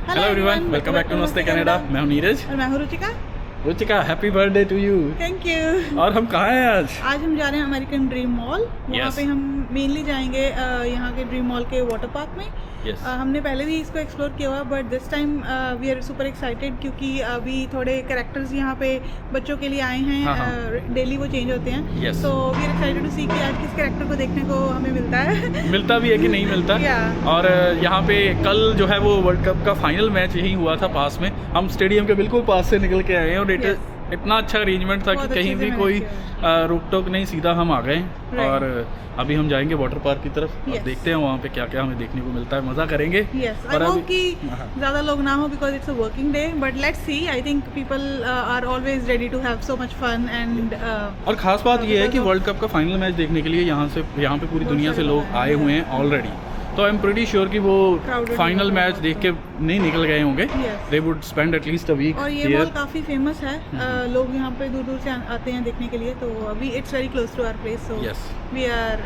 Hello everyone, welcome back to Namaste Canada. मैं हूं नीरज और मैं हूं Ruchika. Ruchika, happy birthday to you. Thank you. और हम कहाँ हैं आज? आज हम जा रहे हैं अमेरिकन ड्रीम मॉल। वहाँ Yes. पे हम मेनली जाएंगे यहाँ के ड्रीम मॉल के वाटर पार्क में। Yes. हमने पहले भी इसको एक्सप्लोर किया हुआ, but this time we are super excited क्योंकि अभी थोड़े कैरेक्टर्स यहाँ पे बच्चों के लिए आए हैं। डेली वो चेंज होते हैं। Yes. तो वी आर एक्साइटेड टू सी कि आज किस कैरेक्टर को देखने को हमें मिलता है। मिलता भी है कि नहीं मिलता। Yeah. और यहाँ पे कल जो है वो वर्ल्ड कप का फाइनल मैच यही हुआ था पास में। हम स्टेडियम के बिल्कुल पास से निकल के आए हैं और Yes. इतना अच्छा अरेंजमेंट था कि बहुत कहीं अच्छे भी से कोई manage रोक टोक नहीं, सीधा हम आ गए। Right. और अभी हम जाएंगे वाटर पार्क की तरफ और Yes. देखते हैं वहाँ पे क्या क्या हमें देखने को मिलता है। मज़ा करेंगे। Yes, I और hope अभी- कि हाँ। ज़्यादा लोग ना हो because it's a working day, but let's see. I think people are always ready to have so much fun and और खास बात ये है कि वर्ल्ड कप का फाइनल मैच देखने के लिए यहाँ पे पूरी दुनिया से लोग आए हुए हैं ऑलरेडी। तो आई एम प्रीटी श्योर कि वो Crowded फाइनल होगा। मैच देख के नहीं निकल गए होंगे। Yes. They would spend at least a week और ये मॉल काफ़ी फेमस है। लोग यहाँ पे दूर दूर से आते हैं देखने के लिए। तो अभी it's very close to our place, so Yes. We are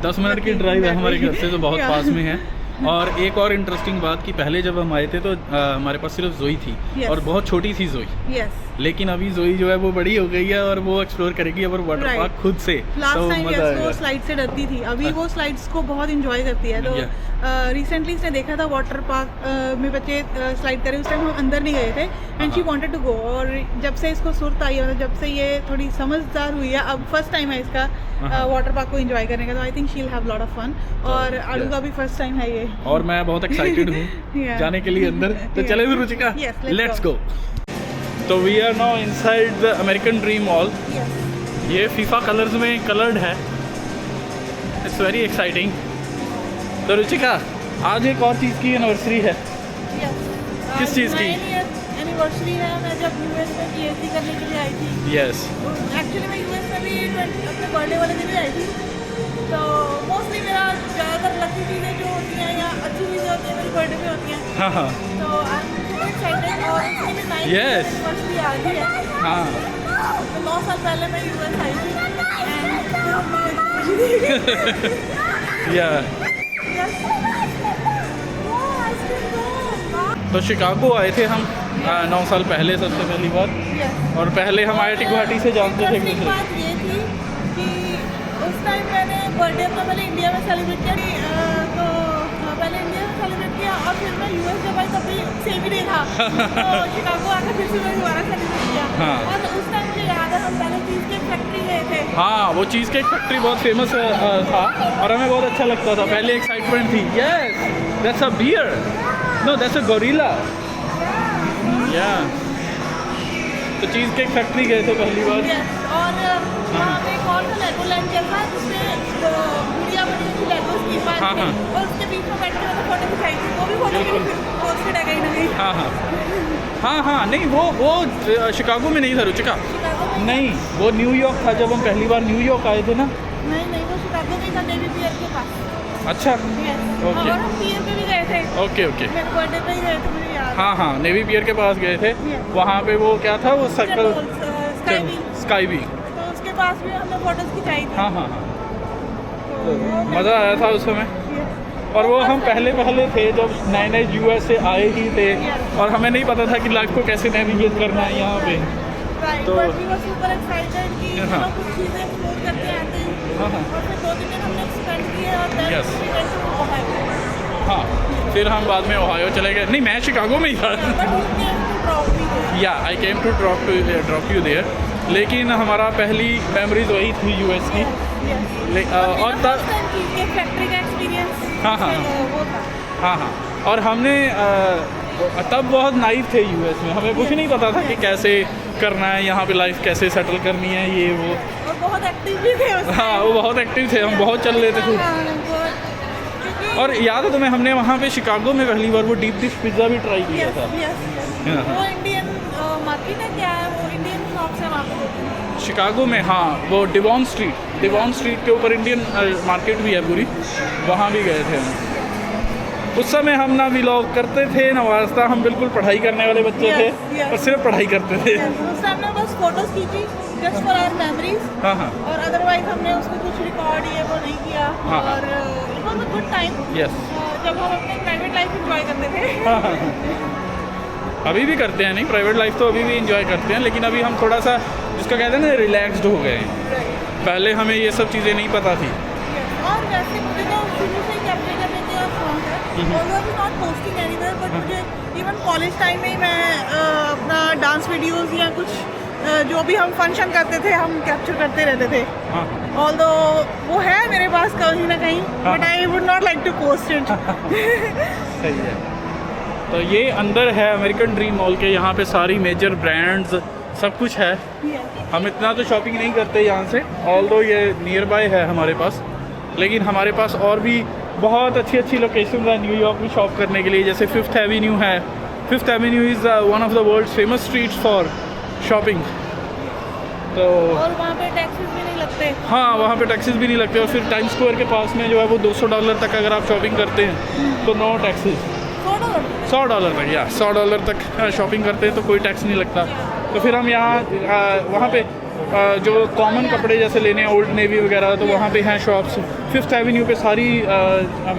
10 minute की ड्राइव है हमारे घर से, तो बहुत Yeah. पास में है। और एक और इंटरेस्टिंग बात कि पहले जब हम आए थे तो हमारे पास सिर्फ जोई थी। Yes. और बहुत छोटी थी जोई। यस। लेकिन अभी जोई जो है वो बड़ी हो गई है और वो एक्सप्लोर करेगी अब वाटर Right. पार्क खुद से। लास्ट तो टाइम मजा वो आएगा। स्लाइड से डरती थी, अभी वो स्लाइड्स को बहुत इंजॉय करती है। तो रिसेंटली इसने देखा था वाटर पार्क में बच्चे स्लाइड करे, उस टाइम हम अंदर नहीं गए थे and she wanted to go. और जब से इसको सुरत आई है, जब से ये थोड़ी समझदार हुई है, अब फर्स्ट टाइम है इसका वाटर पार्क को एंजॉय करने का। तो I think she will have lot of fun. और आड़ू का भी फर्स्ट टाइम है ये। और मैं बहुत एक्साइटेड हूँ Yeah. जाने के लिए अंदर। तो Yeah. चले भी Ruchika, Yes, let's let's go. Go. तो we are now inside the American dream mall. Yes. ये फीफा कलर्स में कलर्ड है। It's very exciting. तो रुचिका, आज एक और चीज़ की एनिवर्सरी है। Yes. किस चीज़ की? एनिवर्सरी है। मैं जब यूएस में पीएचडी करने के लिए आई थी, यस। एक्चुअली मैं यूएस में भी अपने बर्थडे वाले दिन ही आई थी। तो मोस्टली मेरा ज़्यादातर लकी चीज़ें जो होती हैं या अच्छी चीज़ें होती हैं मेरी बर्थडे में होती हैं। हाँ हाँ तो आई एम सो एक्साइटेड। और इसकी भी 9th Yes. एनिवर्सरी आ रही है। हाँ। तो 9 साल पहले मैं यूएस आई थी या तो शिकागो आए थे हम 9 साल पहले सबसे पहली बार। और पहले हम IIT गुवाहाटी से जानते थे एक इंटरेस्टिंग दूसरे। बात ये थी कि उस टाइम मैंने बर्थडे अपना पहले इंडिया में सेलिब्रेट किया। तो पहले इंडिया में सेलिब्रेट किया और फिर मैं यूएस जब आई तब भी सेम ही डे था। तो शिकागो आकर फिर से मैंने दोबारा सेलिब्रेट किया। हाँ। और उस टाइम मुझे याद है हम पहले चीज़ केक फैक्ट्री गए थे। हाँ, वो चीज़ केक फैक्ट्री बहुत फेमस था और हमें बहुत अच्छा लगता था। पहले एक्साइटमेंट थी। Yes, that's a bear. No, that's a gorilla. या तो चीज़ केक फैक्ट्री गए थे पहली बार। Yes, और वहाँ पे एक और था लेगोलैंड जैसा जिसमें गुड़िया बनी थी लेगोस की पास हाँ, में। हाँ। और उसके बीच में बैठ के मैंने फोटो खिंचाई थी। वो भी फोटो बिल्कुल। मेरी पोस्टेड है कहीं ना कहीं। हाँ हाँ हाँ, नहीं वो शिकागो में नहीं था रुचिका। शिकागो में नहीं, वो न्यूयॉर्क था जब हम पहली बार न्यूयॉर्क आए थे ना। नहीं वो शिकागो में था, नेवी पियर के पास। अच्छा। Yes. Okay. और हम पियर पे भी गए थे। Okay okay. मेरे बर्थडे पे ही गए थे, मुझे याद है। हाँ हाँ, नेवी पियर के पास गए थे। Yes. वहाँ पे वो क्या था, वो सर्कल स्काई भी। स्काई भी। तो उसके पास भी हमने फोटोज खिंचाई थी। हाँ हाँ हाँ, तो वो मज़ा आया था उस समय। Yes. और वो हम पहले थे जब नए यूएस से आए ही थे। Yes. और हमें नहीं पता था कि लाइफ को कैसे नेविगेट करना है यहाँ पे। Right, तो- but we were super excited कि हाँ। चलो कुछ चीज़ें एक्सप्लोर करते आते हैं। हाँ हाँ और फिर 2 दिन हमने स्पेंड किए और then Yes. we went to Ohio. हाँ, फिर हम बाद में ओहायो चले गए। नहीं, मैं शिकागो में ही था। But we came to drop me there. या I came to drop you there. लेकिन हमारा पहली मेमोरीज वही थी यूएस की। Yes. और मेरा तब first time cheesecake factory का experience हाँ, हाँ, वो था। हाँ हाँ, और हमने तब बहुत नाइव थे यूएस में। हमें कुछ नहीं पता था कि कैसे करना है यहाँ पे, लाइफ कैसे सेटल करनी है, ये वो। और बहुत एक्टिव भी थे उस हाँ, वो बहुत एक्टिव थे, हम बहुत चल लेते थे। क्योंकि और याद है तुम्हें, हमने वहाँ पे शिकागो में पहली बार वो डीप डिश पिज़्ज़ा भी ट्राई किया था। हाँ। वो इंडियन मार्केट है क्या है, वो इंडियन शॉप्स है वहाँ पे। शिकागो में, हाँ, वो डिवॉन स्ट्रीट के ऊपर इंडियन मार्केट भी है पूरी, वहाँ भी गए थे हम। उस समय हम ना व्लॉग करते थे ना वास्ता, हम बिल्कुल पढ़ाई करने वाले बच्चे थे। yes. और सिर्फ पढ़ाई करते थे। उस टाइम में बस फोटोज खींची जस्ट फॉर आवर मेमोरीज। हाँ हाँ, और अदरवाइज हमने उसको कुछ रिकॉर्ड ये वो नहीं किया। हाँ, हाँ। और it was a good time yes. जब हम अपने प्राइवेट लाइफ एंजॉय करते थे। हाँ हाँ हाँ। अभी भी करते हैं, नहीं प्राइवेट लाइफ तो अभी भी इंजॉय करते हैं, लेकिन अभी हम थोड़ा सा जिसका कहते हैं ना रिलैक्सड हो गए हैं। पहले हमें ये सब चीज़ें नहीं पता थी। और वैसे मुझे तो शुरू से ही कैप्चर करने का शौक है, ऑल्दो भी नॉट पोस्टिंग एनीवेयर, बट मुझे इवन कॉलेज टाइम में ही मैं अपना डांस वीडियोस या कुछ जो भी हम फंक्शन करते थे हम कैप्चर करते रहते थे। हाँ ऑल्दो वो है मेरे पास कहीं ना कहीं, but I would not like to post it. सही है। तो ये अंदर है अमेरिकन ड्रीम मॉल के, यहाँ पे सारी मेजर ब्रांड्स सब कुछ है। हम इतना तो शॉपिंग नहीं करते यहाँ से, ऑल्दो ये नियर बाय है हमारे पास, लेकिन हमारे पास और भी बहुत अच्छी अच्छी लोकेशन है न्यूयॉर्क में शॉप करने के लिए। जैसे फिफ्थ एवेन्यू है। Fifth Avenue is one of the world famous streets for shopping. तो और वहाँ पे टैक्सेस भी नहीं लगते। हाँ, वहाँ पे टैक्सेस भी नहीं लगते। और फिर टाइम स्क्वायर के पास में जो है वो $200 तक अगर आप शॉपिंग करते हैं तो नो टैक्सेस। $100 तक, या $100 तक शॉपिंग करते हैं तो कोई टैक्स नहीं लगता। तो फिर हम यहाँ वहाँ पे जो कॉमन कपड़े जैसे लेने हैं, ओल्ड नेवी वगैरह, तो वहाँ पे हैं शॉप्स। फिफ्थ एवेन्यू पे सारी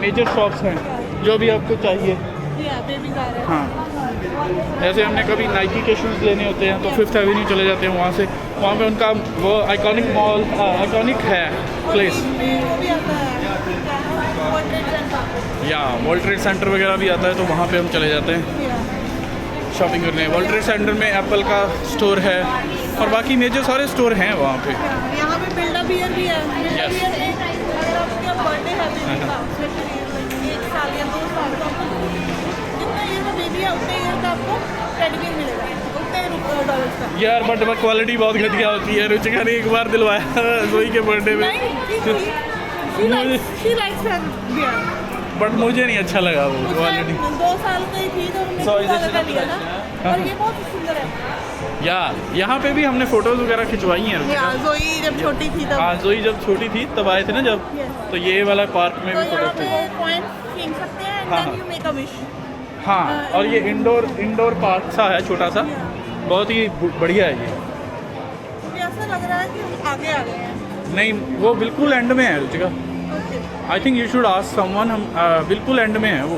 मेजर शॉप्स हैं जो भी आपको चाहिए। हाँ, जैसे हमने कभी नाइकी के शूज़ लेने होते हैं तो फिफ्थ एवेन्यू चले जाते हैं वहाँ से। वहाँ पे उनका वो आइकॉनिक मॉल आइकॉनिक है प्लेस, या वर्ल्ड ट्रेड सेंटर वगैरह भी आता है, तो वहाँ पे हम चले जाते हैं शॉपिंग करने। वर्ल्ड ट्रेड सेंटर में एप्पल का स्टोर है और बाकी मेजर सारे स्टोर हैं वहाँ पे। यहाँ पे बिल्डअप बियर भी है। Yes. अगर आपका बर्थडे है बेबी का, स्पेशली 1 साल या 2 साल का, जितना ईयर का बेबी है उतने ईयर का आपको टेडी बियर मिलेगा, उतने $1 का। यार बट क्वालिटी बहुत घटिया होती है। रुचिका ने एक बार दिलवाया जोई के बर्थडे में, She likes her beer. But मुझे नहीं अच्छा लगा वो उस क्वालिटी। टाइम 2 साल की थी तो हमने $2 का लिया था, और ये बहुत सुंदर है। या यहाँ पे भी हमने फोटोज वगैरह खिंचवाई हैं रुचिका। जोई जब छोटी थी तब। हाँ, जोई जब छोटी थी तब आए थे ना जब, तो ये वाला पार्क में तो भी यहाँ फोटो पे थे। कॉइन छीन सकते हैं एंड हाँ, देन हाँ। You make a wish. हाँ, और ये इंडोर पार्क सा है छोटा सा, बहुत ही बढ़िया है ये। मुझे ऐसा लग रहा है कि हम आगे आ गए हैं। नहीं, वो बिल्कुल एंड में है Ruchika. Okay, I think you should ask someone. हम बिल्कुल एंड में है वो।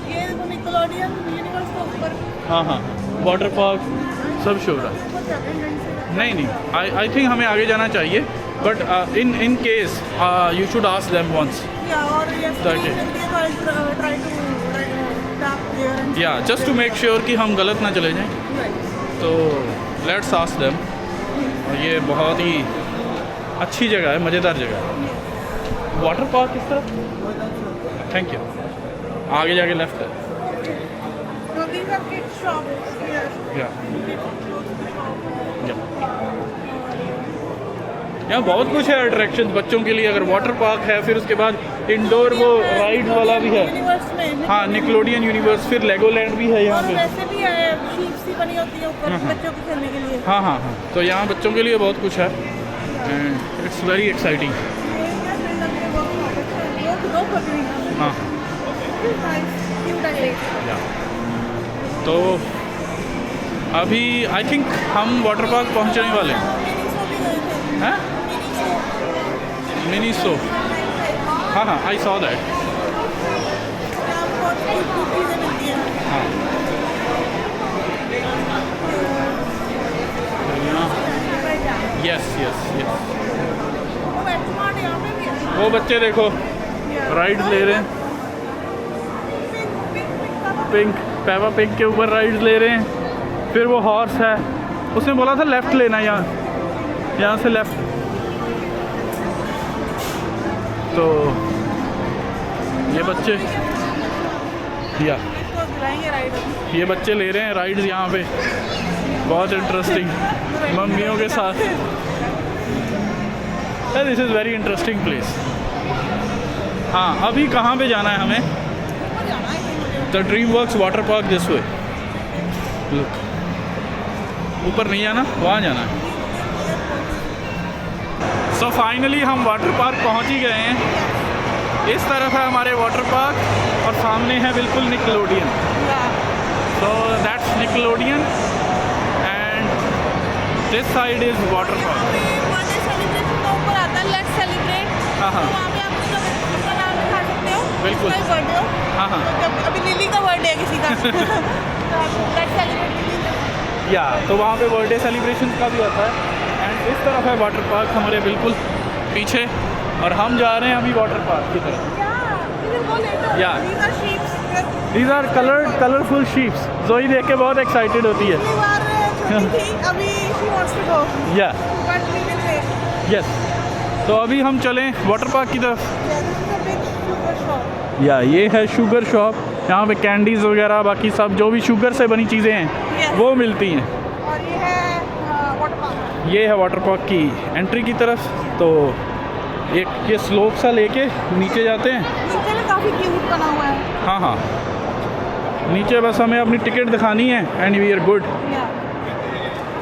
ये देखो निकोलोडियन यूनिवर्स के ऊपर हाँ हाँ, वाटर पार्क सब शो रहा है। बहुत ज़्यादा इंटेंस है। नहीं, आई थिंक हमें आगे जाना चाहिए, but in case you should ask them once. या और ताकि- try to tap there and या जस्ट टू मेक श्योर कि हम गलत ना चले जाएं, तो लेट्स आस्क देम। और ये बहुत ही अच्छी जगह है, मज़ेदार जगह है। वाटर पार्क किस तरफ? Thank you. आगे जाके लेफ्ट है। So these are kids shops here. या यहाँ बहुत कुछ है अट्रैक्शन बच्चों के लिए। अगर वाटर पार्क है, फिर उसके बाद इंडोर वो राइड वाला भी है। यूनिवर्स में हाँ, निकलोडियन यूनिवर्स, फिर लेगोलैंड भी है यहाँ और पे। वैसे भी है शीप सी बनी होती है ऊपर बच्चों के खेलने के लिए। हाँ हाँ हाँ, तो यहाँ बच्चों के लिए बहुत कुछ है एंड इट्स वेरी एक्साइटिंग। हाँ या तो अभी आई थिंक हम वाटर पार्क पहुँचने वाले हैं। मिनी सो, हाँ हाँ, आई सॉ दैट। हाँ, यस यस यस। वो बच्चे देखो राइड ले रहे हैं, पेपा पिग के ऊपर राइड्स ले रहे हैं। फिर वो हॉर्स है, उसने बोला था लेफ़्ट लेना, यहाँ से लेफ़्ट। तो ये बच्चे ये बच्चे ले रहे हैं राइड्स यहाँ पे, बहुत इंटरेस्टिंग मम्मियों के साथ। This is very interesting place. हाँ, अभी कहाँ पे जाना है हमें? The dream works water park this way. Look, ऊपर नहीं जाना, वहाँ जाना है। सो फाइनली हम वाटर पार्क पहुँच ही गए हैं। इस तरफ है हमारे वाटर पार्क और सामने है बिल्कुल Nickelodeon. So that's Nickelodeon and this side is water park. हाँ हाँ बिल्कुल। बर्थडे हो, हाँ हाँ अभी लिली का बर्थडे है किसी का। तो आप लेट्स सेलिब्रेट या तो वहाँ पे बर्थडे सेलिब्रेशन का भी होता है। एंड इस तरफ है वाटर पार्क हमारे बिल्कुल पीछे, और हम जा रहे हैं अभी वाटर पार्क की तरफ। Yeah. These are colorful sheeps. जोई देख के बहुत एक्साइटेड होती है। अभी she wants to go. Yeah. But we will wait. Yes. तो अभी हम चलें वाटर पार्क की तरफ। Yeah, this is a big sugar shop. या ये है शुगर शॉप, यहाँ पे कैंडीज वगैरह बाकी सब जो भी शुगर से बनी चीज़ें हैं Yes. वो मिलती हैं। और ये है वाटर पार्क। ये है वाटर पार्क की एंट्री की तरफ। तो एक ये स्लोप सा लेके नीचे जाते हैं। नीचे में काफी क्यूट बना हुआ है। हाँ हाँ, नीचे बस हमें अपनी टिकट दिखानी है and we are good. Yeah.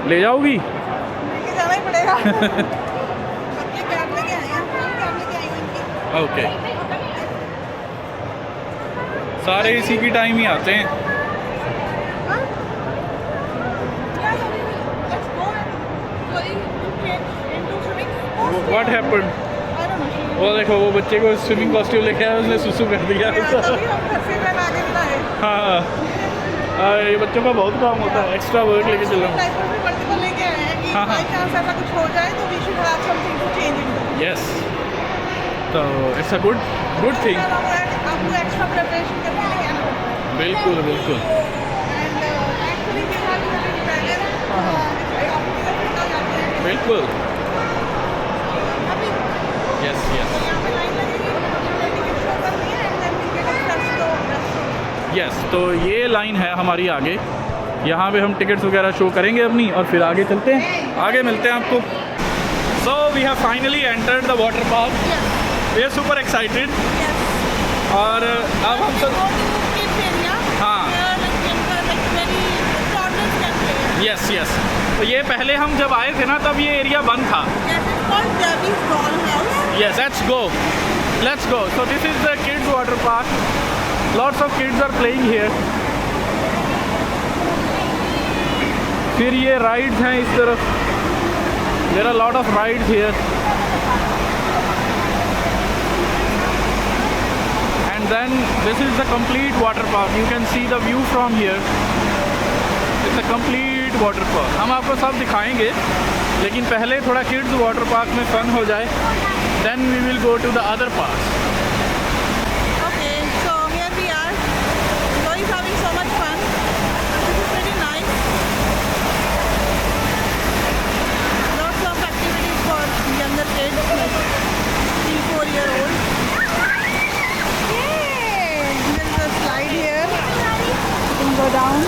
ले जाओगी? लेके जाना ही पड़ेगा। बच्चे कैब लेके आए हैं, हम कैब लेके आए हैं इनकी। ओके, सारे इसी की टाइम ही आते हैं। हाँ? Yes, let's go and going to change into swimming. What happened? I don't know. वो देखो, वो बच्चे को स्विमिंग कॉस्ट्यूम लेके आया, उसने सुसु कर दिया। Yeah, तभी हम घर से मैं आगे बनाए। हाँ, ये बच्चों का बहुत काम होता है, एक्स्ट्रा वर्क लेके चलो। डायपर भी मल्टीपल लेके आए हैं कि हाँ, हाँ। बाई चांस ऐसा कुछ हो जाए तो we should have something to change into. Yes, तो इट्स अ गुड थिंग। आपको एक्स्ट्रा प्रिपरेशन करने के लिए आना पड़ता है। बिल्कुल बिल्कुल। And actually we have to be present. बिल्कुल। अभी यस यस यहाँ पे लाइन लगेगी, हमें टिकट शो करनी है and then we get access to restaurant. Yes, तो ये लाइन है हमारी आगे, यहाँ पे हम टिकट्स वगैरह शो करेंगे अपनी और फिर आगे चलते हैं, आगे मिलते हैं आपको। So we have finally entered the water park. We are super excited. और अब हम सब हाँ यस यस, तो ये पहले हम जब आए थे ना तब ये एरिया बंद था। Yes, let's go. So this is the kids water park. Lots of kids are playing here. फिर ये राइड्स हैं इस तरफ। There are a lot of rides here. And then this is the complete water park. You can see the view from here. It's a complete water park. हम आपको सब दिखाएंगे, लेकिन पहले थोड़ा किड्स वाटर पार्क में फन हो जाए, then we will go to the other parks. Okay, so here we are. Zoe is having so much fun. This is pretty nice. Lots of activities for younger kids, like 3-4-year-olds. Yay! There is a slide here. You can go down.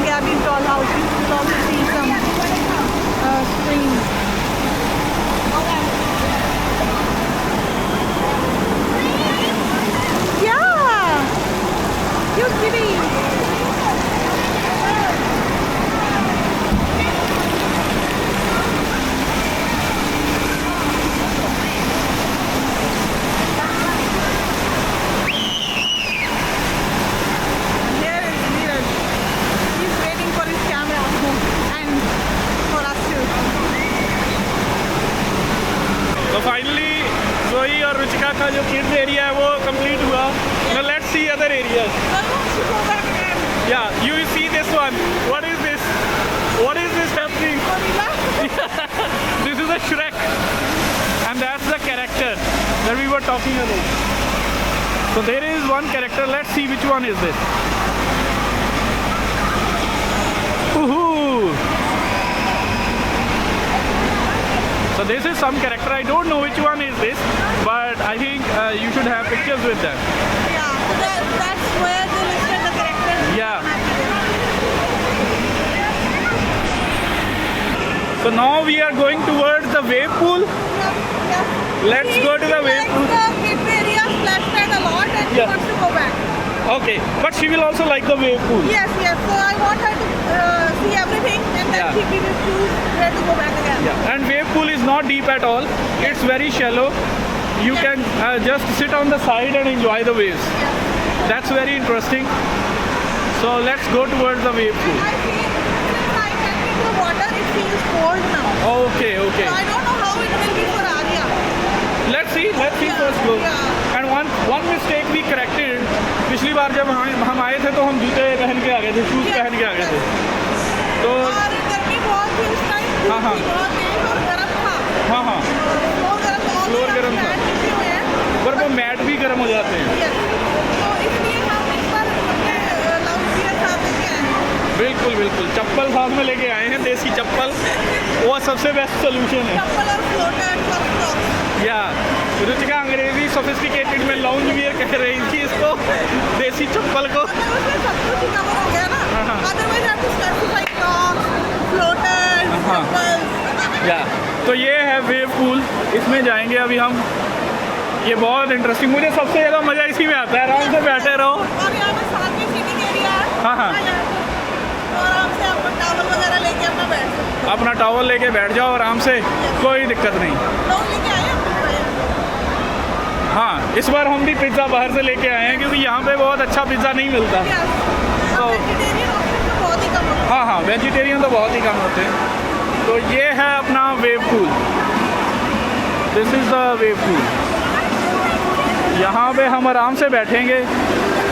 Gabby's doll house. You can also see some screens. Yeah! Cute kitty! Finally जोई और रुचिका का जो kids area है वो complete हुआ। Now let's see other areas. Yeah, you see this one. What is this? What is this happening? This is a Shrek, and that's the character that we were talking about. So there is one character. Let's see which one is this. Woohoo! So this is some character. I don't know which one is this, but I think you should have pictures with them. Yeah, that's where they listed the characters. Yeah. So now we are going towards the wave pool. Let's go to the wave pool. The kids area splashed a lot and she Yeah. wants to go back. Okay, but she will also like the wave pool. Yes, so I want her to see everything and then Yeah. she will choose where to go back again. Yeah, and wave pool is not deep at all. It's very shallow. You can just sit on the side and enjoy the waves. Yeah. That's very interesting. So let's go towards the wave pool. I feel since I went into the water, it feels cold now. Okay, okay. So I don't know how it will be for Arya. जब हम आए थे तो हम जूते पहन के आ गए थे, शूज़ पहन के आ गए थे। तो और गर्मी बहुत थी उस टाइम, हाँ, हाँ। बहुत तेज और गर्म था। हाँ हाँ, फ्लोर गर्म था। पर वो मैट भी गर्म हो जाते हैं। तो इसलिए हम इस बार अपने लाउंज गियर साथ लेके आए हैं। बिल्कुल बिल्कुल, चप्पल साथ में लेके आए हैं, देसी चप्पल, वो सबसे बेस्ट सोल्यूशन है। चप्पल और फ्लोटर सॉक्स। या रुचिका अंग्रेजी सोफिस्टिकेटेड में लाउंज वियर कह रही थी इसको, देसी चप्पल को। उसमें सब कुछ कवर हो गया ना। हाँ, हाँ। अदरवाइज आप स्पेसिफाई सॉक्स, फ्लोटर, हाँ। चप्पल। या तो ये है वेव पूल, इसमें जाएंगे अभी हम। ये बहुत इंटरेस्टिंग, मुझे सबसे ज़्यादा मज़ा इसी में आता है, आराम से बैठे रहो। और यहाँ पे साथ में सीटिंग एरिया है। हाँ, हाँ। और आराम से आप टॉवल वगैरह लेके अपना बैठ सकते हो। अपना टॉवल लेके बैठ जाओ आराम से, कोई दिक्कत नहीं। लोग लेके आए हैं अपने भाई। हाँ, इस बार हम भी पिज़्ज़ा बाहर से लेके आए हैं क्योंकि यहाँ पे बहुत अच्छा पिज़्ज़ा नहीं मिलता। तो वेजिटेरियन ऑप्शन तो बहुत ही कम होता है। हाँ हाँ, वेजिटेरियन तो बहुत ही कम होते हैं। तो ये है अपना wave pool, this is the wave pool. यहाँ पे हम आराम से बैठेंगे,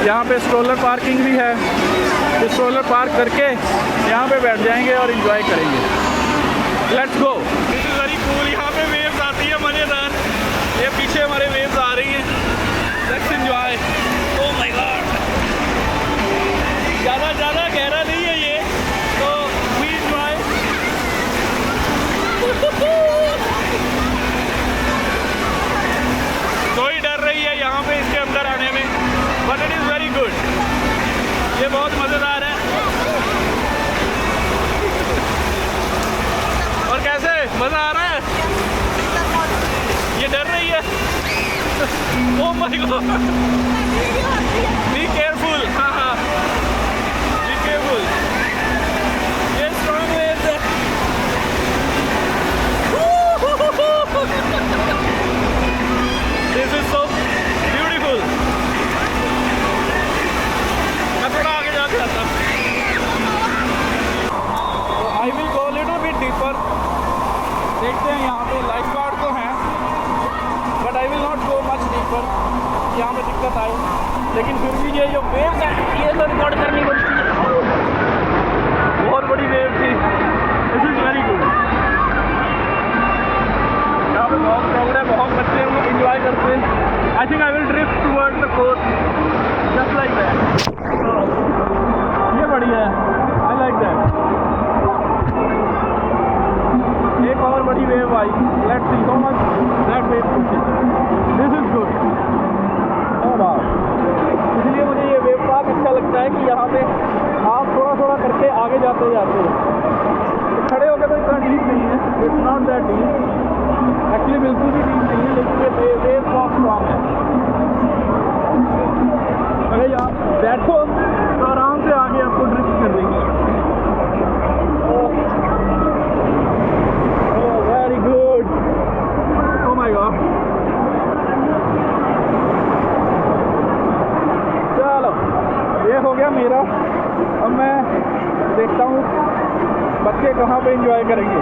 यहाँ पे स्ट्रोलर पार्किंग भी है, स्ट्रोलर पार्क करके यहाँ पे बैठ जाएंगे और इन्जॉय करेंगे। Let's go. This is very cool, यहाँ पे वेव्स आती है मज़ेदार, ये पीछे हमारे वेव्स आ रही हैं। Let's enjoy. Oh my God, ज़्यादा गहरा नहीं है ये, तो वी एंजॉय। कोई डर रही है यहाँ पे इसके अंदर आने में, but it is very good, ये बहुत मज़ेदार है। और कैसे मज़ा आ रहा है? ये डर रही है। Oh my God, be careful. हाँ हाँ, बी केयरफुल, ये स्ट्रॉन्ग वेव्स है। This is so beautiful. मैं थोड़ा आगे जाके आता हूँ। I will go little bit deeper. देखते हैं, यहाँ पे लाइफ गार्ड तो हैं, but I will not go much deeper, यहाँ पे दिक्कत आए। लेकिन फिर भी ये जो वेव्स हैं, ये तो रिकॉर्ड करनी पड़ती है। बहुत बड़ी वेव थी, दिस इज़ वेरी गुड। यहाँ पे बहुत क्राउड है, बहुत बच्चे हैं, वो इंजॉय करते हैं। I think I will drift towards the coast just like that. ये बढ़िया है, आई लाइक दैट। एक और बड़ी वेव आई, let's see so much that wave, this is good. Oh वाह, इसलिए मुझे ये वेव पार्क अच्छा लगता है कि यहाँ पे आप थोड़ा थोड़ा करके आगे जाते जाते हो। खड़े होकर तो इतना डीप नहीं है, it's not that deep, actually बिल्कुल भी डीप नहीं है, लेकिन ये वेव बहुत स्ट्रॉन्ग है। अगर आप बैठो तो आराम से आगे आपको ड्रिफ्ट कर देंगे। Very good, oh my God. चलो, ये हो गया मेरा। अब मैं देखता हूँ बच्चे कहाँ पे एंजॉय करेंगे।